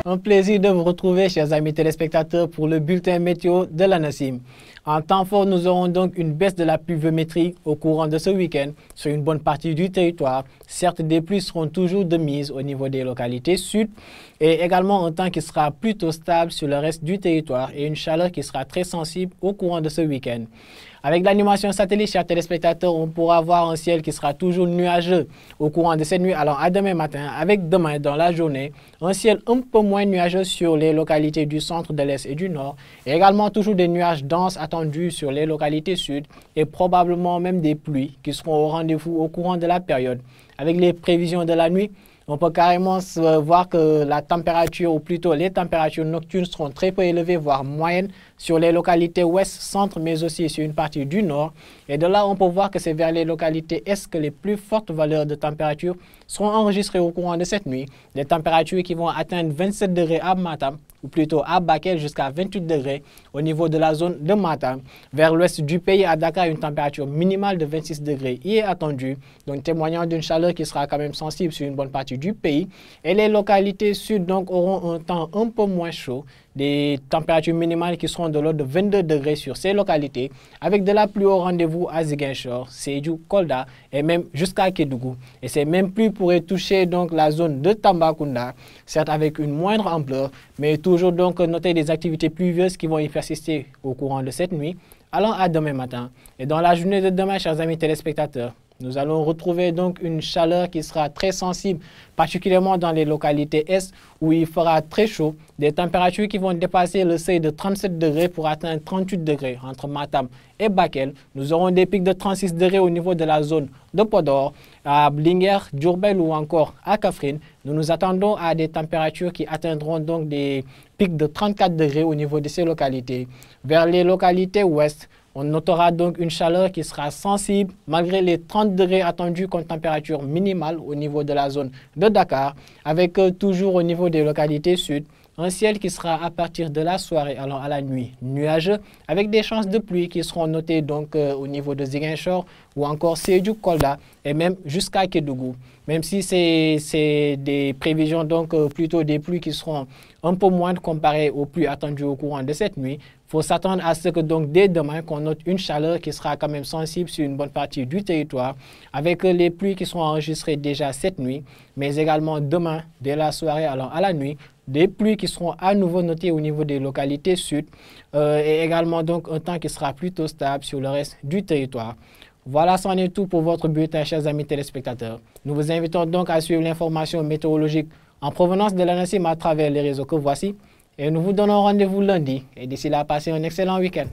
Un plaisir de vous retrouver, chers amis téléspectateurs, pour le bulletin météo de l'ANACIM. En temps fort, nous aurons donc une baisse de la pluviométrie au courant de ce week-end sur une bonne partie du territoire. Certes, des pluies seront toujours de mise au niveau des localités sud et également un temps qui sera plutôt stable sur le reste du territoire et une chaleur qui sera très sensible au courant de ce week-end. Avec l'animation satellite, chers téléspectateurs, on pourra voir un ciel qui sera toujours nuageux au courant de cette nuit allant à demain matin, avec demain dans la journée, un ciel un peu moins nuageux sur les localités du centre, de l'est et du nord, et également toujours des nuages denses attendus sur les localités sud et probablement même des pluies qui seront au rendez-vous au courant de la période. Avec les prévisions de la nuit, on peut carrément voir que la température, ou plutôt les températures nocturnes seront très peu élevées, voire moyennes, sur les localités ouest, centre, mais aussi sur une partie du nord. Et de là, on peut voir que c'est vers les localités est que les plus fortes valeurs de température seront enregistrées au courant de cette nuit. Des températures qui vont atteindre 27 degrés à Matam, ou plutôt à Bakel, jusqu'à 28 degrés au niveau de la zone de Matam. Vers l'ouest du pays, à Dakar, une température minimale de 26 degrés y est attendue, donc témoignant d'une chaleur qui sera quand même sensible sur une bonne partie du pays. Et les localités sud donc auront un temps un peu moins chaud, des températures minimales qui seront de l'ordre de 22 degrés sur ces localités, avec de la pluie au rendez-vous à Ziguinchor, Sédhiou, Kolda et même jusqu'à Kédougou. Et ces mêmes pluies pourraient toucher donc la zone de Tambacounda, certes avec une moindre ampleur, mais toujours donc noter des activités pluvieuses qui vont y persister au courant de cette nuit, allant à demain matin. Et dans la journée de demain, chers amis téléspectateurs, nous allons retrouver donc une chaleur qui sera très sensible, particulièrement dans les localités est où il fera très chaud, des températures qui vont dépasser le seuil de 37 degrés pour atteindre 38 degrés entre Matam et Bakel. Nous aurons des pics de 36 degrés au niveau de la zone de Podor, à Linguère, Diourbel ou encore à Kaffrine. Nous nous attendons à des températures qui atteindront donc des pics de 34 degrés au niveau de ces localités. Vers les localités ouest, on notera donc une chaleur qui sera sensible malgré les 30 degrés attendus comme température minimale au niveau de la zone de Dakar, avec toujours au niveau des localités sud, un ciel qui sera à partir de la soirée allant à la nuit nuageux, avec des chances de pluie qui seront notées donc au niveau de Ziguinchor ou encore Sédhiou, Kolda et même jusqu'à Kédougou. Même si c'est des prévisions donc plutôt des pluies qui seront un peu moindres comparées aux pluies attendues au courant de cette nuit, il faut s'attendre à ce que donc dès demain qu'on note une chaleur qui sera quand même sensible sur une bonne partie du territoire, avec les pluies qui seront enregistrées déjà cette nuit, mais également demain dès la soirée allant à la nuit, des pluies qui seront à nouveau notées au niveau des localités sud et également donc un temps qui sera plutôt stable sur le reste du territoire. Voilà, c'en est tout pour votre bulletin, chers amis téléspectateurs. Nous vous invitons donc à suivre l'information météorologique en provenance de l'ANACIM à travers les réseaux que voici. Et nous vous donnons rendez-vous lundi. Et d'ici là, passez un excellent week-end.